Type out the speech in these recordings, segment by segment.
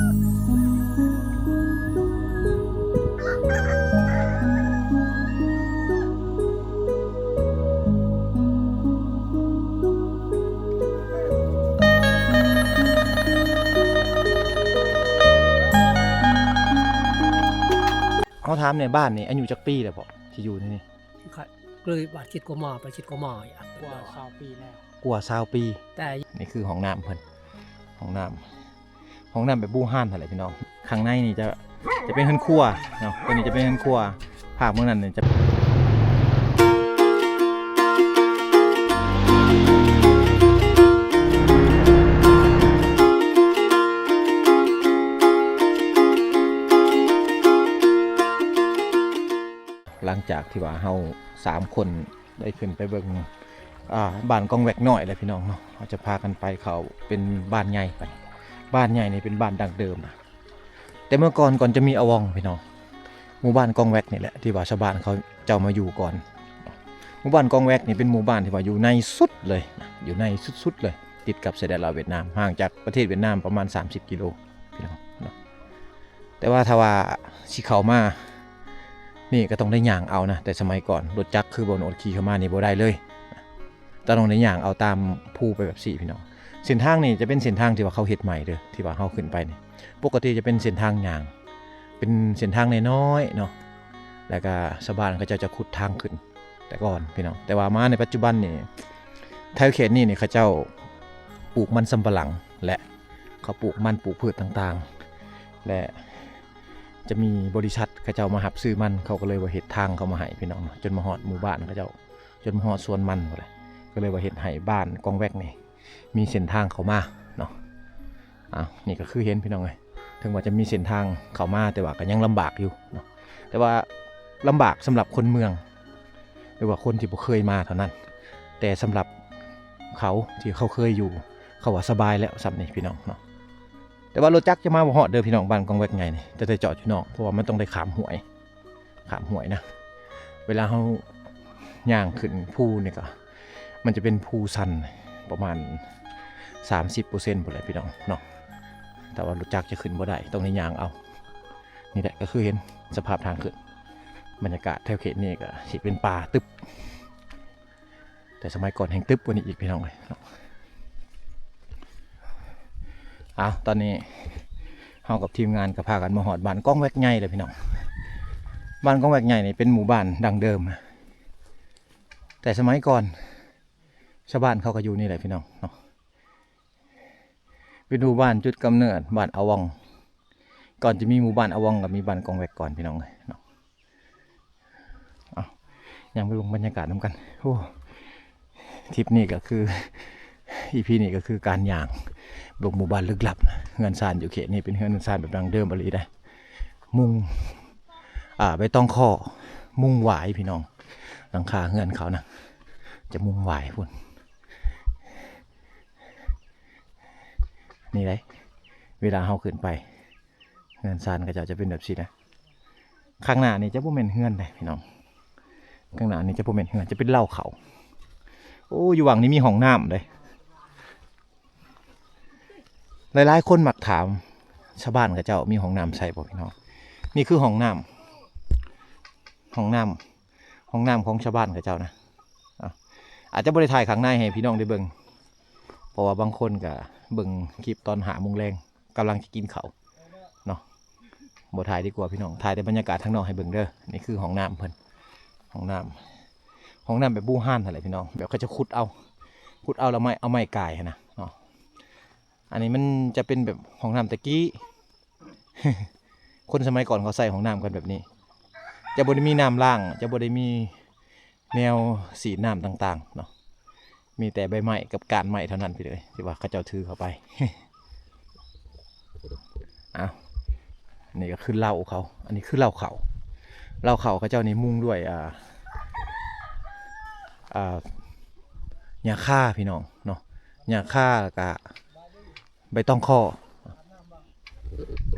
เขาถามในบ้านนี่อายุจักปีแล้วบ่ที่อยู่นี่เลยบาดคิดก็มาไปคิดก็มาอย่างกว่า20 ปีแล้วกว่า20 ปีแต่นี่คือห้องน้ำเพิ่นห้องน้ำแบบบู่ฮ่านอะไรพี่น้องข้างในนี่จะเป็นห้องครัวเนาะตัวนี้จะเป็นห้องครัวภาคเมืองนั้นเนี่ยจะหลังจากที่ว่าเฮา3 คนได้ขึ้นไปเบิ่งบ้านกองแวกน้อยเลยพี่น้องเนาะเราจะพากันไปเขาเป็นบ้านใหญ่ไปบ้านใหญ่นี่เป็นบ้านดังเดิมนะแต่เมื่อก่อนจะมีอวองพี่น้องหมู่บ้านกองแวกนี่แหละที่ว่าชาวบ้านเขาเจ้ามาอยู่ก่อนหมู่บ้านกองแวกนี่เป็นหมู่บ้านที่ว่าอยู่ในสุดเลยอยู่ในสุดๆเลยติดกับชายแดนลาวเวียดนามห่างจากประเทศเวียดนามประมาณ30 กิโลพี่น้องเนาะแต่ว่าถ้าว่าสิเข้ามานี่ก็ต้องได้ย่างเอานะแต่สมัยก่อนรถจักรคือบนโอดขี่เข้ามานี่บ่ได้เลยต้องได้ย่างเอาตามภูไปแบบ4พี่น้องเส้นทางนี่จะเป็นเส้นทางที่ว่าเขาเฮ็ดใหม่เด้อที่ว่าเฮาขึ้นไปนี่ปกติจะเป็นเส้นทางย่างเป็นเส้นทางน้อยๆเนาะแล้วก็ชาวบ้านเขาจะขุดทางขึ้นแต่ก่อนพี่น้องแต่ว่ามาในปัจจุบันนี่แถวเขตนี่เขาเจ้าปลูกมันสำปะหลังและเขาปลูกมันปลูกพืชต่างๆและจะมีบริษัทเขาเจ้ามาหับซื้อมันเขาก็เลยว่าเฮ็ดทางเขามาให้พี่น้องจนมาฮอดหมู่บ้านเขาเจ้าจนมาฮอดสวนมันหมดเลยก็เลยว่าเฮ็ดให้บ้านกองแวกนี่มีเส้นทางเข้ามาเนาะนี่ก็คือเห็นพี่น้องเลยถึงว่าจะมีเส้นทางเข้ามาแต่ว่าก็ยังลำบากอยู่เนาะแต่ว่าลำบากสำหรับคนเมืองหรือว่าคนที่บ่เคยมาเท่านั้นแต่สำหรับเขาที่เขาเคยอยู่เขาว่าสบายแล้วสำนี่พี่น้องเนาะแต่ว่ารถจักรจะมาบ่ฮอดเด้อพี่น้องบ้านกองแวกไงนี่จะได้จอดอยู่นอกเพราะว่ามันต้องได้ขามห้วยนะเวลาเขาย่างขึ้นภูนี่ก็มันจะเป็นภูชันประมาณ 30% หมดเลยพี่น้องเนาะแต่ว่ารถจักรจะขึ้นบ่ได้ต้องในย่างเอานี่แหละก็คือเห็นสภาพทางขึ้นบรรยากาศแถวเขตนี่ก็สิเป็นป่าตึบแต่สมัยก่อนแห่งตึบกว่านี้อีกพี่น้องเลยตอนนี้เฮากับทีมงานก็พากันมาหอดบ้านกองแวกใหญ่เลยพี่น้องบ้านกองแวกใหญ่นี่เป็นหมู่บ้านดังเดิมแต่สมัยก่อนชาวบ้านเขาก็อยู่นี่แหละพี่น้องเนาะไปดูบ้านจุดกำเนิดบ้านอวองก่อนจะมีหมู่บ้านอวองกับมีบ้านกองแวกก่อนพี่น้องเลยเนาะยังไปลงบรรยากาศน้ำกันโอ้ทริปนี้ก็คือ EP นี้ก็คือการย่างลงหมู่บ้านลึกลับเฮือนซานอยู่เขตนี้เป็นเฮือนซานแบบดังเดิมบริได้มุงไปต้องข้อมุงหวายพี่น้องหลังคาเฮือนเขานะจะมุงหวายพุ่นนี่เลยเวลาเขาขึ้นไปเฮือนซานก็จะเป็นแบบนี้นะข้างหน้านี่จะบ่แม่นเฮือนเลยพี่น้องข้างหน้านี่จะบ่แม่นเฮือนจะเป็นเล่าเขาโอ้อยู่หวังนี้มีห้องน้ำเลยหลายๆคนมักถามชาวบ้านกับเจ้ามีห้องน้ำใส่บ่พี่น้องนี่คือห้องน้ำของชาวบ้านกับเจ้านะอาจจะบริถ่ายข้างในให้พี่น้องได้เบิ่งเพราะว่าบางคนก็เบิ่งคลิปตอนหาโมงแรงกำลังจะกินเขาเนาะบ่ถ่ายดีกว่าพี่น้องถ่ายแต่บรรยากาศข้างนอกให้เบิ่งเด้อนี่คือห้องน้ำเพิ่นห้องน้ำแบบบู่ฮ่านอะไรพี่น้องแบบเขาจะขุดเอาแล้วเอาไม้กายนะเนาะอันนี้มันจะเป็นแบบห้องน้ำตะกี้ คนสมัยก่อนเขาใส่ห้องน้ำกันแบบนี้จะบ่ได้มีน้ำล่างจะบ่ได้มีแนวสีน้ำต่างๆเนาะมีแต่ใบไม้กับกาบไม้เท่านั้นพี่เลยที่ว่าเขาเจ้าถือเข้าไป นี่ก็คือเหล้าเขาอันนี้คือเหล้าเขาเขาเจ้านี่มุ่งด้วยหญ้าค่าพี่น้องเนาะหญ้าค่ากับใบตองข้อ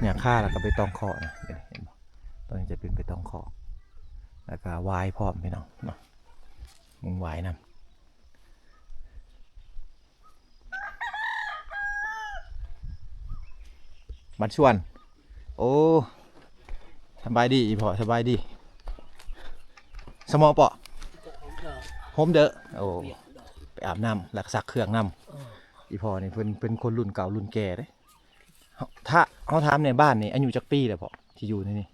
หญ้าค่าแล้วก็ใบตองข้อนะเห็นไหมตอนนี้จะเป็นใบตองข้อแล้วก็วายพร้อมพี่น้องเนาะมุงวายนะ บ้านชวนโอ้สบายดีอีพ่อสบายดีสมอเปาะโฮมเด้อโอ้ไปอาบน้ำรักษาเครื่องน้ำอีพ่อนี่เพิ่นเป็นคนรุ่นเก่ารุ่นแก่เด้ถ้าเขาถามในบ้านนี่อายุจักปีแล้วพ่อที่อยู่ในนี่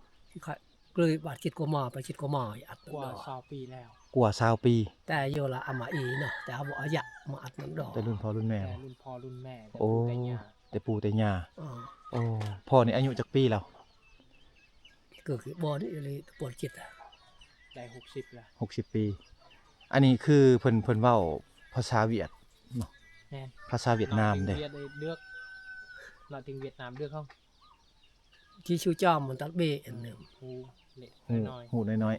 เลยบาดคิดก็มาไปคิดก็มาอัด กว่า20 ปีแล้ว กว่า20 ปี แต่โยละอามาอีเนาะแต่เขาบอกอยะมาอัดน้ำดอก แต่รุ่นพ่อรุ่นแม่ แต่รุ่นพ่อรุ่นแม่แต่ โอ้ แต่ย่า แต่ปู่แต่ย่า อ๋อ โอ้พ่อนี่อายุจักปีแล้ว ก็คือบอนี่เลยปวดจิต ได้60แล้ว 60 ปี อันนี้คือเพิ่นเว้าภาษาเวียดเนาะ แม่น ภาษาเวียดนามเด้ เวียดได้เลือกเราถึงเวียดนามเลือกเขา ที่ชูจอมมันตัดเบอันหนึ่ง หูเล็ก หู น้อย หูน้อย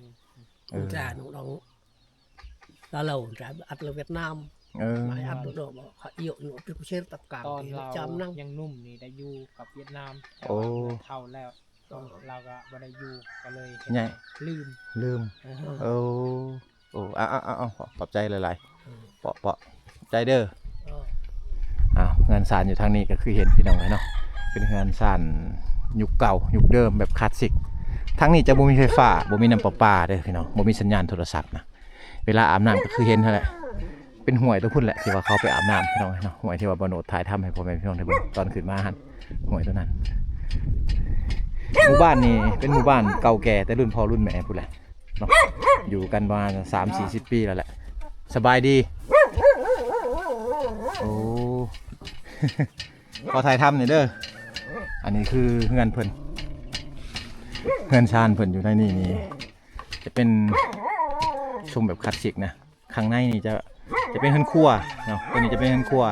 เออ แต่น้องแล้วเราแต่อัดเราเวียดนาม เออ ไม่อัดเราบอกเขาเอี่ยวหนูเป็นผู้เชี่ยวตับกลาง ตอนเรา จำนั่ง ยังนุ่มนี่ได้อยู่กับเวียดนามแต่ โอ้ ว่าเท่าแล้วตอนเราก็บ่ได้อยู่ก็เลยเฮ็ด ใหญ่ ลืม ลืม เออ โอ้โอ้เอาขอบใจหลายๆเปาะใจเด้ออ้าวงานสารอยู่ทางนี้ก็คือเห็นพี่น้องเลยเนาะเป็นงานสารยุคเก่ายุคเดิมแบบคลาสสิกทั้งนี้จะบ่มีไฟฟ้าบ่มีน้ำประปาเด้อพี่น้องบ่มีสัญญาณโทรศัพท์นะเวลาอาบน้ำก็คือเห็นเท่านั้นแหละเป็นห้วยตัวพุ่นแหละที่ว่าเขาไปอาบน้ำพี่น้องเนาะห้วยที่ว่าบ่โนดถ่ายทำให้พ่อแม่พี่น้องได้เบิ่งตอนขึ้นมาหั่นห้วยตัวนั้นหมู่บ้านนี้เป็นหมู่บ้านเก่าแก่แต่รุ่นพ่อรุ่นแม่พุ่นแหละเนาะอยู่กันประมาณ30-40 ปีแล้วแหละสบายดีโอ้ ขอถ่ายทำหน่อยเด้ออันนี้คือเงินเพิ่นเงินชานเพิ่นอยู่ในนี่จะเป็นชมแบบคลาสสิกนะข้างในนี่จะเป็นเฮือนครัวเนาะตัวนี้จะเป็นเฮือนครัว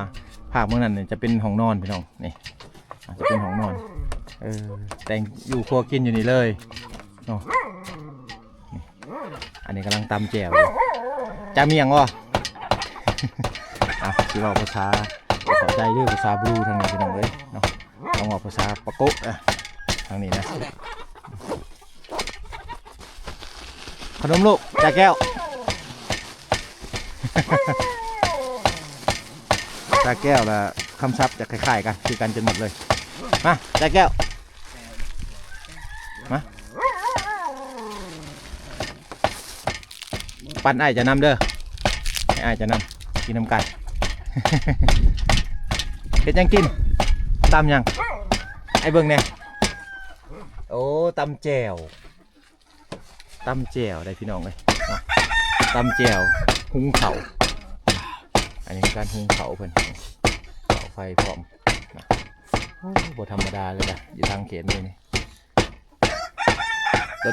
ภาคเมื่อนั้นเนี่ยจะเป็นห้องนอนพี่น้องนี่จะเป็นห้องนอนแต่งอยู่ครัวกินอยู่นี่เลยเนาะนี่อันนี้กำลังตำแจ่วอยู่จะมีอย่างวะ ที่ว่าภาษาเข้าใจเรื่องภาษาบลูทางนี้พี่น้องเลยเนาะต้องบอกภาษาปะโกะทางนี้นะขนมลูกจ่าแก้ว จ่าแก้วละคำศัพท์จะคล้ายๆกันคือกันจนหมดเลยมาจ่าแก้วมาปั่นไอ้จะนำเด้อให้ไอ้จะนำกินน้ำไก่ เฮ็ดยังกินตำยังไอ้เบิ่งเนี่ยโอ้ตำแจ่วได้พี่น้องเลยตำแจ่วหุงเขาวอันนี้คือการหุงเขาวเพิ่นเผาไฟพร้อมนะโอ้บ่ธรรมดาเลยนะอยู่ทางเขตนี่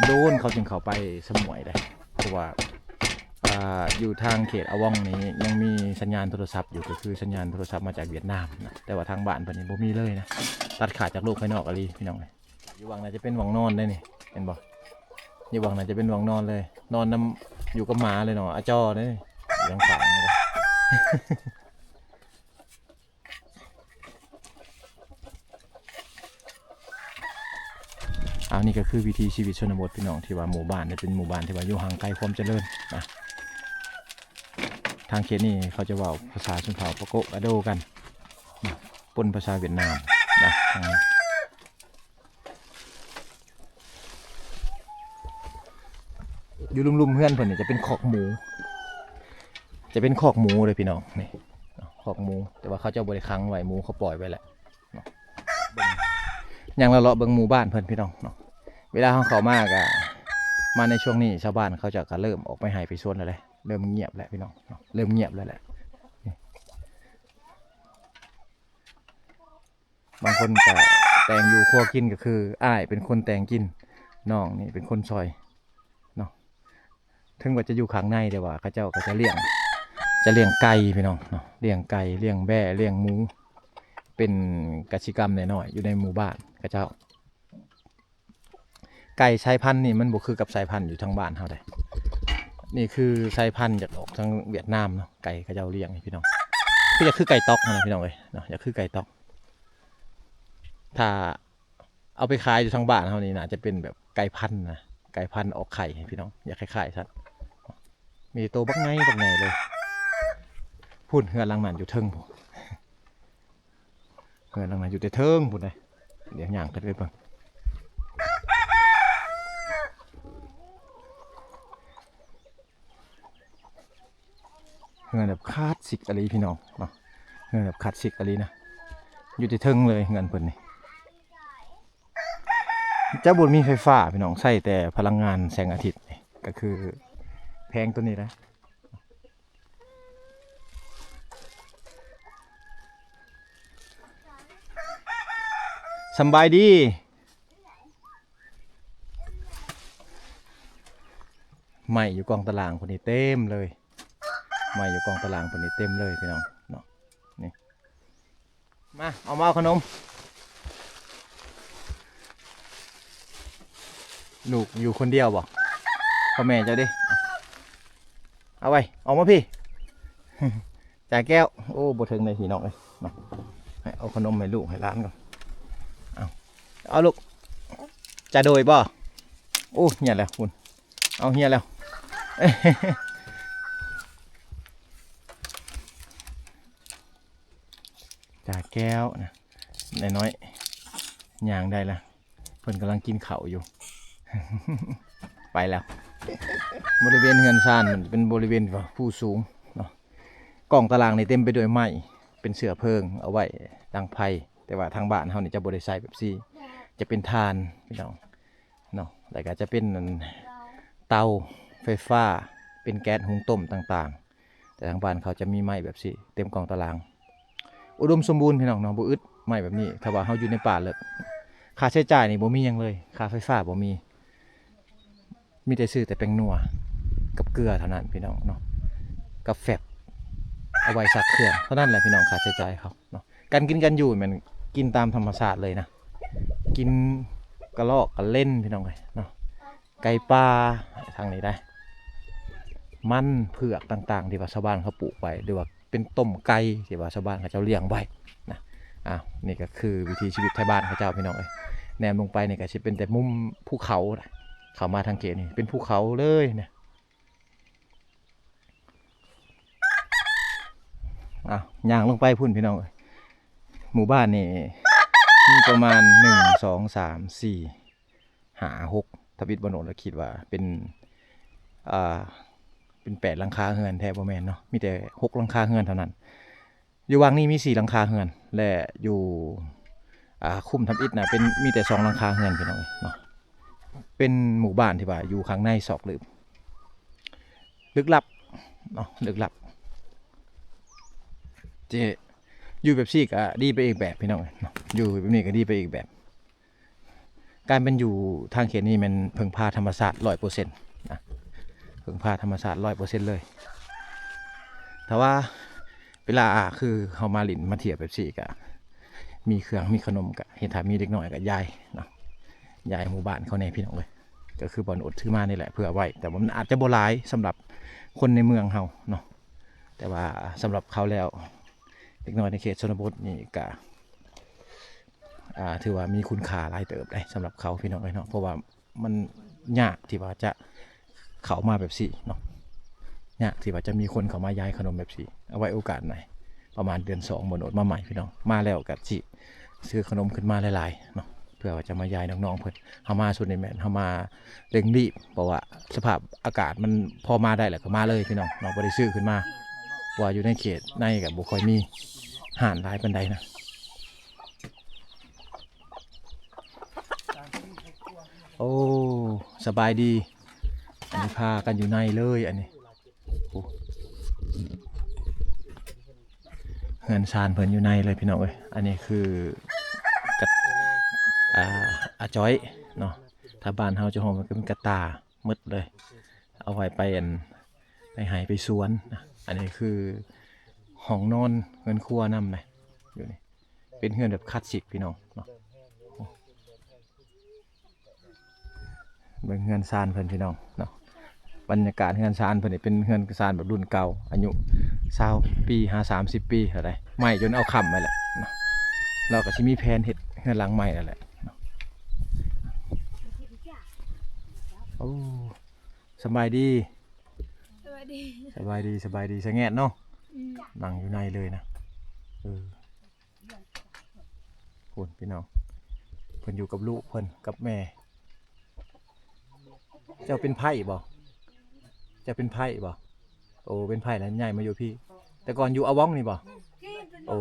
โดนเขาจึงเข้าไปสมวยได้เพราะว่าอยู่ทางเขตอวองนี้ยังมีสัญญาณโทรศัพท์อยู่ก็คือสัญญาณโทรศัพท์มาจากเวียดนามนะแต่ว่าทางบ้านเพิ่นนี่บ่มีเลยนะตัดขาดจากโลกภายนอกอะไรพี่น้องเลยอยู่วังน่าจะเป็นวังนอนได้นี่เห็นบ่อยู่วังน่าจะเป็นวังนอนเลยนอนน้ำอยู่กับหมาเลยเนาะอาจ้อเลยยังฝังเลย อันนี้ก็คือวิถีชีวิตชนบทพี่น้องที่ว่าหมู่บ้านเนี่ยเป็นหมู่บ้านที่ว่าอยู่ห่างไกลความเจริญนะทางเขตนี่เขาจะว่าภาษาชนเผ่าปะโกะกะโดกันนะปนภาษาเวียดนามนะทางนี้อยู่ลุ่มๆเพื่อนเพิ่นเนี่ยจะเป็นคอกหมู เลยพี่น้องนี่คอกหมูแต่ว่าเขาจะบริคังไว้หมูเขาปล่อยไว้แหละอย่างเราเลาะเบิ่งหมู่บ้านเพิ่นพี่น้องเนาะเวลาเขามากอะมาในช่วงนี้ชาวบ้านเขาจะก็เริ่มออกไปหายไปส่วนแล้วเลยเริ่มเงียบแล้วพี่น้องเริ่มเงียบแล้วแหละบางคนก็แต่งอยู่ครัวกินก็คืออ้ายเป็นคนแต่งกินน้องนี่เป็นคนซอยเนาะถึงว่าจะอยู่ข้างในแต่ว่าเขาเจ้าก็จะเลี้ยงไก่พี่น้องเนาะเลี้ยงไก่เลี้ยงแบะเลี้ยงหมูเป็นกสิกรรมน้อยๆอยู่ในหมู่บ้านเขาเจ้าไก่สายพันธุ์นี่มันบ่คือกับสายพันธุ์อยู่ทางบ้านเฮาได้นี่คือสายพันธุ์จากออกทางเวียดนามเนาะไก่เขาเจ้าเลี้ยงพี่น้องคือจะคือไก่ตอกนะพี่น้องเอ้ยเนาะจะคือไก่ตอกถ้าเอาไปขายอยู่ทางบ้านเฮานี่น่าจะเป็นแบบไก่พันธุ์นะไก่พันธุ์ออกไข่พี่น้องอยากคล้ายๆซัดมีโตบักไงเลยพูดเฮือนหลังนั้นอยู่เทิงผมเฮือนหลังนั้นอยู่แต่เทิงพูดเลย เดี๋ยวย่างกันไปเบิ่งเงินแบบคลาสสิกอะไรพี่น้องเนาะเงินแบบคลาสสิกอะไรนะอยู่ที่เทิงเลยเงินเพิ่นนี่จะบุญมีไฟฟ้าพี่น้องใช้แต่พลังงานแสงอาทิตย์นี่ก็คือแพงตัวนี้นะสบายดีไม่อยู่กองตารางคนนี้เต็มเลยไม่อยู่กองตารางคนนี้เต็มเลยพี่น้องเนาะนี่มาเอาขนมลูกอยู่คนเดียวบ่พ่อแม่เจ้าดิเอาไว้ออกมาพี่ จ่ายแก้วโอ้บ่ถึงเลยพี่น้องเลยเนาะให้เอาขนมให้ลูกให้ร้านก่อนเอาลูกจะโดยบ่โอ้เหี้ยแล้วคุณเอาเหี้ยแล้ว จ่าแก้วนะน้อยๆย่างได้ละเพิ่นกำลังกินข้าวอยู่ ไปแล้วบริเวณเฮือนซ่านมันเป็นบริเวณผู้สูงเนาะกล่องตารางนี่เต็มไปด้วยไม้เป็นเสือเพลิงเอาไว้ดังไฟแต่ว่าทางบ้านเฮานี่จะบ่ได้ใส่แบบซี่จะเป็นถ่านพี่น้องเนาะแล้วก็จะเป็นเตาไฟฟ้าเป็นแก๊สหุงต้มต่างๆแต่ทางบ้านเขาจะมีไม้แบบซี่เต็มกล่องตารางอุดมสมบูรณ์พี่น้องเนาะบ่อึดไม้แบบนี้ถ้าว่าเฮาอยู่ในป่าเลยค่าใช้จ่ายนี่บ่มีหยังเลยค่าไฟฟ้าบ่มีแต่ซื้อแต่แป้งนัวกับเกลือเท่านั้นพี่น้องเนาะกับแฟบเอาไว้ซักเครื่องเท่านั้นแหละพี่น้องค่าใช้จ่ายเขาเนาะการกินกันอยู่มันกินตามธรรมชาติเลยนะกินกระลอกกระเล่นพี่น้องเลยเนาะไก่ปลาทางนี้ได้มันเผือกต่างๆที่ว่าชาวบ้านเขาปลูกไว้หรือว่าเป็นต้มไก่ที่ว่าชาวบ้านเขาเจ้าเลี้ยงไว้นะนี่ก็คือวิถีชีวิตไทยบ้านเขาเจ้าพี่น้องเลยแนมลงไปนี่ก็จะเป็นแต่มุมภูเขาเข้ามาทางเขตนี่เป็นภูเขาเลยเนี่ยย่างลงไปพุ่นพี่น้องหมู่บ้านนี่มีประมาณ1 2 3 4 5 6ทวิตบนโนแล้วคิดว่าเป็น8หลังคาเฮือนแทบบ่แม่นเนาะมีแต่6หลังคาเฮือนเท่านั้นอยู่วังนี้มี4หลังคาเฮือนและอยู่คุ้มทำอิฐนะเป็นมีแต่2หลังคาเฮือนพี่น้องเนาะเป็นหมู่บ้านที่ว่าอยู่ข้างในซอกหลืบลึกลับเนาะลึกลับเจอยู่แบบซี่ก็ดีไปอีกแบบพี่น้องเนาะอยู่แบบนี้ก็ดีไปอีกแบบการเป็นอยู่ทางเขตนี้มันพึ่งพาธรรมชาติ 100% นะพึ่งพาธรรมชาติ 100% เลยแต่ว่าเวลาคือเขามาหลินมาเที่ยวแบบซี่ก็มีเครื่องมีขนมก็เห็นถ้ามีเด็กน้อยก็ยายเนาะยายหมู่บ้านเขาในพี่น้องเลยก็คือบอลอดซื้อมานี่แหละเพื่อไว้แต่ว่ามันอาจจะโบราณสำหรับคนในเมืองเขาเนาะแต่ว่าสำหรับเขาแล้วเด็กน้อยในเขตชนบทนี่ก็ถือว่ามีคุณค่าหลายเติบเลยสำหรับเขาพี่น้องเลยเนาะเพราะว่ามันยากที่ว่าจะเขามาแบบสี่เนาะยากที่ว่าจะมีคนเขามาย้ายขนมแบบสี่เอาไว้โอกาสไหนประมาณเดือน2บนอดมาใหม่พี่น้องมาแล้วกับสิซื้อขนมขึ้นมาหลายๆเนาะเพื่อว่าจะมาย้ายน้องๆเพิ่นเฮามาสุดในแม่นเฮามาเร่งรีบเพราะว่าสภาพอากาศมันพอมาได้แหละก็มาเลยพี่น้องเนาะบ่ได้ซื้อขึ้นมาว่าอยู่ในเขตในก็บ่ค่อยมีห่านหลายปานใดนะโอ้สบายดีอันนี้พากันอยู่ในเลยอันนี้เงินซานเพิ่นอยู่ในเลยพี่น้องเอ้ยอันนี้คือกัดจ้อยเนาะถ้าบ้านเฮาจะห้องมันก็เป็นกระตามืดเลยเอาไว้ไปหายไปสวนอันนี้คือห้องนอนเงินครัวน้ำเลยอยู่นี่เป็นเฮือนแบบคลาสสิกพี่น้องเนาะเป็นเฮือนซานเพิ่นพี่น้องเนาะบรรยากาศเฮือนซานเพิ่นนี่เป็นเฮือนซานแบบรุ่นเก่าอายุ20 ปี30 ปีอะไรใหม่จนเอาค่ำไปแหละเนาะเราก็สิมีแผนเฮ็ดเฮือนหลังใหม่นั่นแหละโอ้สบายดีสบายดีสะแงะเนาะนั่งอยู่ในเลยนะคุณพี่น้อง พิ่นอยู่กับลูกเพิ่นกับแม่เจ้าเป็นไผ่บ่เจ้าเป็นไผ่บ่โอ้เป็นไผ่แล้วใหญ่มาอยู่พี่แต่ก่อนอยู่อวองนี่บ่โอ้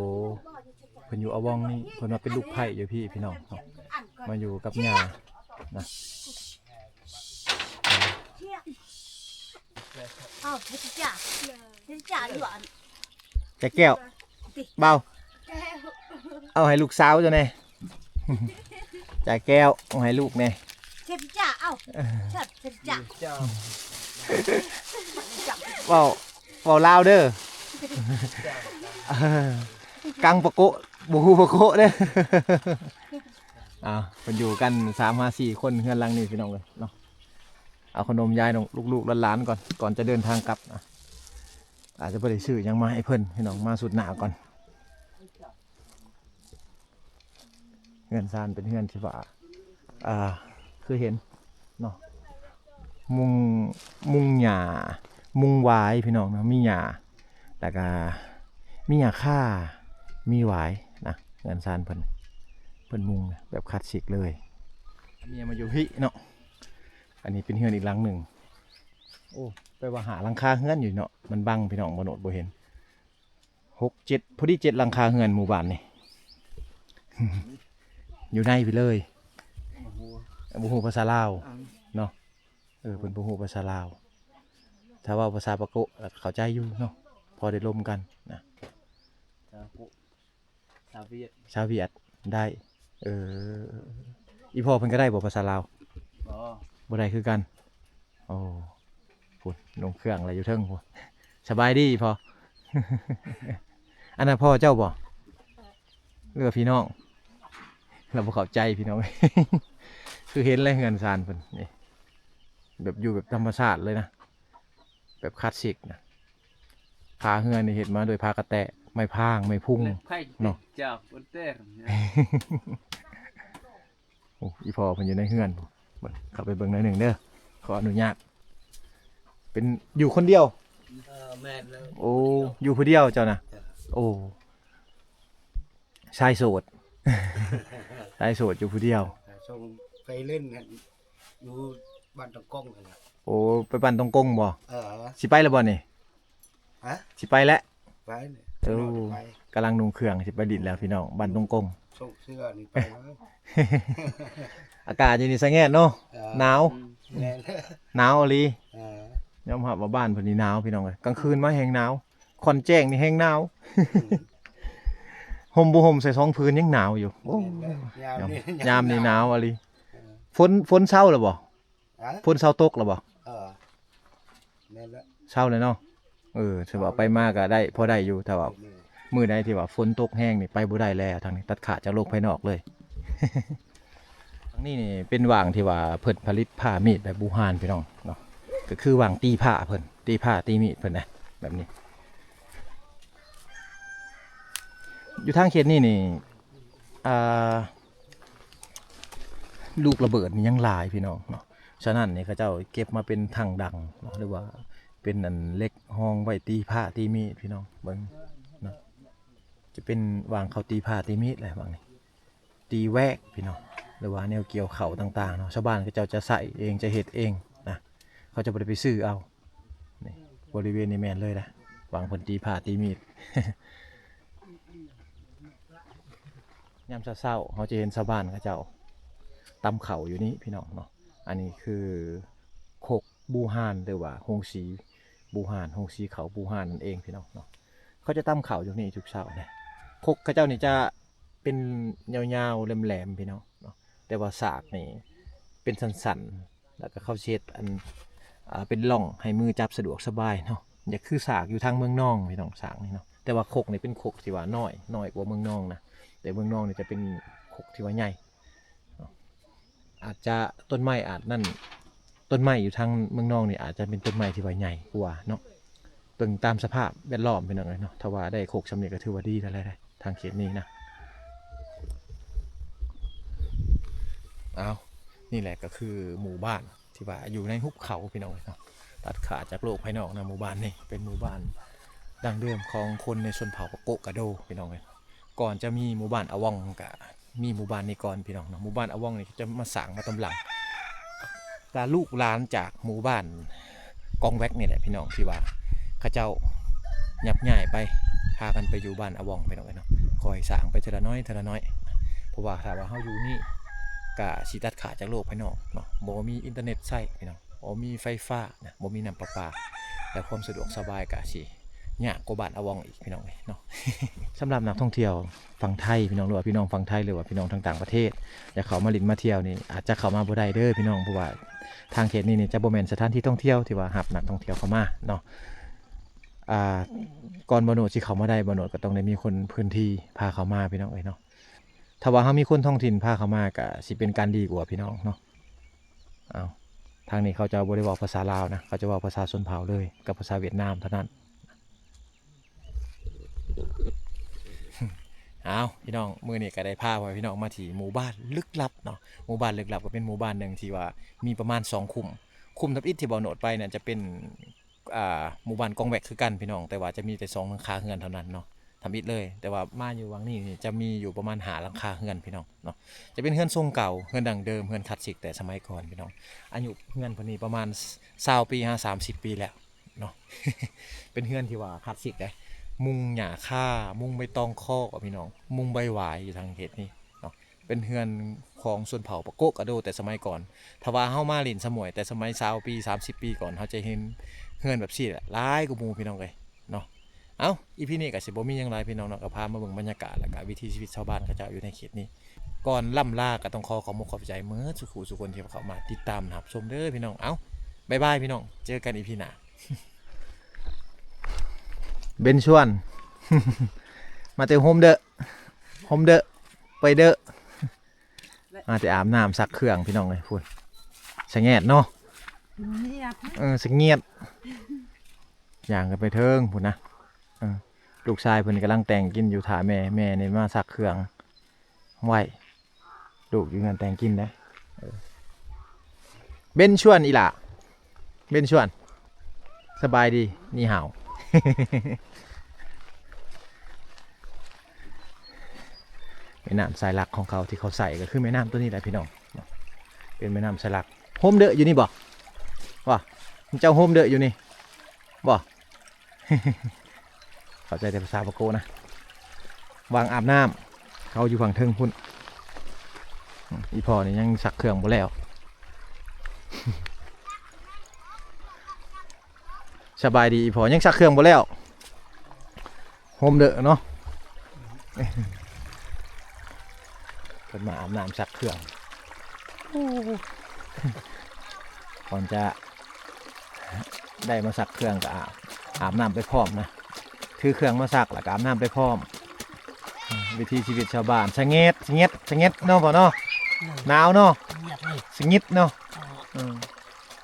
เพิ่นอยู่อวองนี่เพิ่นมาเป็นลูกไผ่อยู่พี่น้องเนาะมาอยู่กับย่านะ จะแก้วเบาเอาให้ลูกสาวจ้ะเนี่ยจะแก้วเอาให้ลูกเนี่ย เทพจ่าเอ้าเชิดเทพจ่า เจ้า เบาเบาลาวเด้อกังปะโกะบูปะโกะเด้อเป็นอยู่กัน3-4 คนเฮือนหลังนี่พี่น้องเลยเนาะเอาขนมยายน้องลูกๆหลานๆก่อนจะเดินทางกลับนะอาจจะไม่ได้ซื้อยังมาให้เพิ่นพี่น้องมาสุดหนาก่อนเฮือนซานเป็นเฮือนที่ว่าคือเห็นเนาะมุงหญ้ามุงหวายพี่น้องนะมีหญ้าแล้วก็มีหญ้าค่ามีหวายนะเฮือนซานเพิ่นมุงแบบคลาสสิกเลยเมียมาอยู่พี่เนาะอันนี้เป็นเฮือนอีกหลังหนึ่งโอ้ไปว่าหาหลังคาเฮือนอยู่เนาะมันบังพี่น้องบ่โนดบ่เห็น6-7พอดี7หลังคาเฮือนหมู่บ้านนี่ อยู่ในไปเลยบ่ฮู้ภาษาลาวเนาะเพิ่นบ่ฮู้ภาษาลาวถ้าเว้าภาษาปะโกะเข้าใจอยู่เนาะพอได้ร่วมกันนะชาวเวียดได้อีพ่อเพิ่นก็ได้บ่ภาษาลาวบ่ได้คือกันโอ้พุ่นลงเครื่องอะไรอยู่เทิงพุ่นสบายดีพ่อ อันนั้นพ่อเจ้าบ่เรือพี่น้องเราบ่เข้าใจพี่น้อง คือเห็นเลยเฮือนซานเพิ่นนี่แบบอยู่แบบธรรมชาติเลยนะแบบคลาสสิกนะพาเฮือนนี่เฮ็ดมาโดยพากระแตะไม่พางไม่พุ่งเนาะ เจ้าคนเต้น โอ้อีพ่อเพิ่นอยู่ในเฮือนเข้าไปเบิ่งหน่อยหนึ่งเด้อขออนุญาตเป็นอยู่คนเดียว แม่เลย โอ้อยู่ผู้เดียวเจ้านะโอ้ชายโสด ชายโสดอยู่ผู้เดียว ส่งไปเล่นกันอยู่บ้านตะก้องเลยนะ โอ้ไปบ้านตรงกงบ่ ฮะ สิไปแล้วบ่นี่สิไปแล้ว ไปเลย ไปกำลังนุ่งเครื่องสิไปดินแล้วพี่น้องบ้านตรงกง ส่งเสื้อนี่ไปแล้ว อากาศอยู่นี่ซะแง่เนาะหนาว แน่ หนาวอีหลียอมรับว่าบ้านเพิ่นนี่หนาวพี่น้องเอ้ยกลางคืนมาแฮงหนาวคอนแจ้งนี่แฮงหนาว ห่มบ่ห่มใส่สองพื้นยังหนาวอยู่โอ้ยามนี่หนาวอีหลีฝนเช้าแล้วบ่ฝนเช้าตกแล้วบ่ แน่แล้ว เช้าเลยเนาะถือว่าไปมากก็ได้พอได้อยู่แต่ว่ามื้อใดที่ว่าฝนตกแห้งนี่ไปบ่ได้แล้วทางนี้ตัดขาดจากโลกภายนอกเลย ทางนี้นี่เป็นว่างที่ว่าเพิ่นผลิตผ้ามีดแบบบูฮานพี่น้องเนาะก็คือว่างตีผ้าเพิ่นตีผ้าตีมีดเพิ่นนะแบบนี้อยู่ทางเขตนี่ลูกระเบิดนี่ยังหลายพี่น้องเนาะฉะนั้นนี่เขาเจ้าเก็บมาเป็นถังดังเนาะหรือว่าเป็นอันเล็กห้องไว้ตีผ้าตีมีดพี่น้องเบิ่งเนาะจะเป็นวางเขาตีผ้าตีมีดอะไรบางนี่ตีแวกพี่น้องหรือว่าแนวเกี่ยวเข่าต่างๆเนาะชาวบ้านเขาเจ้าจะใส่เองจะเฮ็ดเองนะเขาจะบ่ได้ไปซื้อเอานี่บริเวณนี้แม่นเลยนะวางเพิ่นตีผ้าตีมีด ยามเช้าๆเขาจะเห็นชาวบ้านเขาเจ้าตำเข่าอยู่นี้พี่น้องเนาะอันนี้คือโคกบูฮานหรือว่าโฮงสีบูฮานโฮงสีเขาบูฮานนั่นเองพี่น้องเนาะเขาจะตำเข่าอยู่นี่ทุกเช้าเนี่ยโคกเขาเจ้านี่จะเป็นยาวๆแหลมๆพี่น้องเนาะแต่ว่าสากนี่เป็นสันๆแล้วก็เข้าเช็ดอันเป็นร่องให้มือจับสะดวกสบายเนาะอย่าคือสากอยู่ทางเมืองนองพี่น้องสากนี่เนาะแต่ว่าโคกนี่เป็นโคกที่ว่าน้อยกว่าเมืองนองนะแต่เมืองนองนี่จะเป็นโคกที่ว่าใหญ่อาจจะต้นไม้ต้นไม้อยู่ทางเมืองนองนี่อาจจะเป็นต้นไม้ที่ว่าใหญ่กว่าเนาะเบิ่งตามสภาพแวดล้อมเป็นยังไงเนาะถ้าว่าได้โคกสำเนียงก็ถือว่าดีแล้วได้ทางเขตนี้นะนี่แหละก็คือหมู่บ้านที่ว่าอยู่ในหุบเขาพี่น้องเนาะตัดขาดจากโลกภายนอกนะหมู่บ้านนี่เป็นหมู่บ้านดั้งเดิมของคนในชนเผ่าปะโกะกะโดพี่น้องเลยก่อนจะมีหมู่บ้านอวองกะ มีหมู่บ้านนี้ก่อนพี่น้องเนาะหมู่บ้านอว่องนี่จะมาสร้างมาตำหลังกาลูกหลานจากหมู่บ้านกองแวกนี่แหละพี่น้องที่ว่าเขาเจ้ายับย่ายไปพากันไปอยู่บ้านอว่องพี่น้องเนาะคอยสร้างไปเทละน้อยเทละน้อยเพราะว่าถ้าว่าเฮาอยู่นี่ก็สิตัดขาดจากโลกภายนอกเนาะบ่มีอินเทอร์เน็ตใช้พี่น้องบ่มีไฟฟ้านะบ่มีน้ำประปาและความสะดวกสบายก็สิยากกว่าบ้านอว่องอีกพี่น้องเนาะ สำหรับนักท่องเที่ยวฝั่งไทยพี่น้องหรือว่าพี่น้องฝั่งไทยหรือว่าพี่น้องทางต่างประเทศอยากเข้ามาลินมาเที่ยวนี่อาจจะเข้ามาบ่ได้เด้อพี่น้องเพราะว่าทางเขตนี้นี่จะบ่แม่นสถานที่ท่องเที่ยวที่ว่ารับนักท่องเที่ยวเข้ามาเนาะก่อนบ่โนดสิเข้ามาได้บ่โนดก็ต้องได้มีคนพื้นที่พาเข้ามาพี่น้องเนาะถ้าว่าเฮามีคนท้องถิ่นพาเข้ามาก็สิเป็นการดีกว่าพี่น้องเนาะทางนี้เขาจะบ่ได้เว้าภาษาลาวนะเขาจะเว้าภาษาชนเผ่าเลยกับภาษาเวียดนามเท่านั้นเอาพี่น้องมื้อนี้ก็ได้พาพี่น้องมาที่หมู่บ้านลึกลับเนาะหมู่บ้านลึกลับก็เป็นหมู่บ้านหนึ่งที่ว่ามีประมาณ2คุมทับอิฐที่บ่โนดไปเนี่ยจะเป็นหมู่บ้านกองแวกคือกันพี่น้องแต่ว่าจะมีแต่2หลังคาเรือนเท่านั้นเนาะทำอิฐเลยแต่ว่ามาอยู่วังนี้จะมีอยู่ประมาณ5หลังคาเรือนพี่น้องเนาะจะเป็นเรือนทรงเก่าเรือนดั้งเดิมเรือนคลาสสิกแต่สมัยก่อนพี่น้องอายุเรือนพวกนี้ประมาณ20ปี30ปีแล้วเนาะ เป็นเรือนที่ว่าคลาสสิกเลยมุงหญ้าค่ามุงใบตองคอกพี่น้องมุงใบหวายอยู่ทางเขตนี้เนาะเป็นเฮือนของส่วนเผ่าปะโกะกะโดแต่สมัยก่อนถ้าว่าเฮามาลินสมวยแต่สมัย20ปี30ปีก่อนเฮาจะเห็นเฮือนแบบซี่แหละหลายกว่าหมู่พี่น้องเลยเนาะเอ้าอีพีนี้ก็สิบ่มีหยังหลายพี่น้องเนาะก็พามาเบิ่งบรรยากาศแล้วก็วิถีชีวิตชาวบ้านเขาเจ้าอยู่ในเขตนี้ก่อนล่ำลาก็ต้องขอขอบใจเมื่อสุขุสุคนที่เข้ามาติดตามรับชมเด้อพี่น้องเอ้าบ๊ายบายพี่น้องเจอกันอีพีหน้า เบนชวน มาเตะโฮมเดอไปเดอมาแต่อาบน้ำซักเครื่องพี่น้องเลยพูดสงเงียดเนาะสงเงียดอย่างกันไปเทิงพูดนะลูกชายเพิ่นกำลังแต่งกินอยู่ถาแม่เนี่ยมาซักเครื่องไหวลูกอยู่งานแต่งกินนะเบนชวนอีหล่ะเบนชวนสบายดีนี่ห่าว แม่น้ำสายหลักของเขาที่เขาใส่ก็คือแม่น้ำตัวนี้แหละพี่น้องเป็นแม่น้ำสายหลักโฮมเดออยู่นี่บ่ว่าเจ้าโฮมเดออยู่นี่บ่ เข้าใจแต่ภาษาปะโกนะวางอาบน้ำเขาอยู่ฝั่งเทิงพุ่นอีพอนี่ยังสักเครื่องบ่แล้ว สบายดีอีพอยังสักเครื่องบ่แล้วโฮมเดอเนาะ เพิ่นมาอาบน้ำซักเครื่องก่อนจะได้มาซักเครื่องก็อาบน้ำไปพร้อมนะถือเครื่องมาซักแล้วก็อาบน้ำไปพร้อมวิถีชีวิตชาวบ้านสงเง็ดเนาะพ่อเนาะหนาวเนาะสงเง็ดเนาะ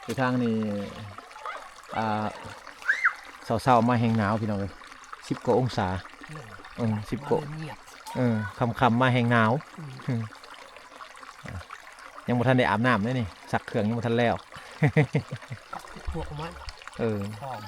คือทางนี้เศร้าๆมาแห้งหนาวพี่น้องเลย10 กว่าองศา10 กว่าคำมาแห้งหนาวยังบ่ทันได้อาบน้ำเลยนี่สักเครื่องยังบ่ทันแล้ว พวกมัน เออ พร้อม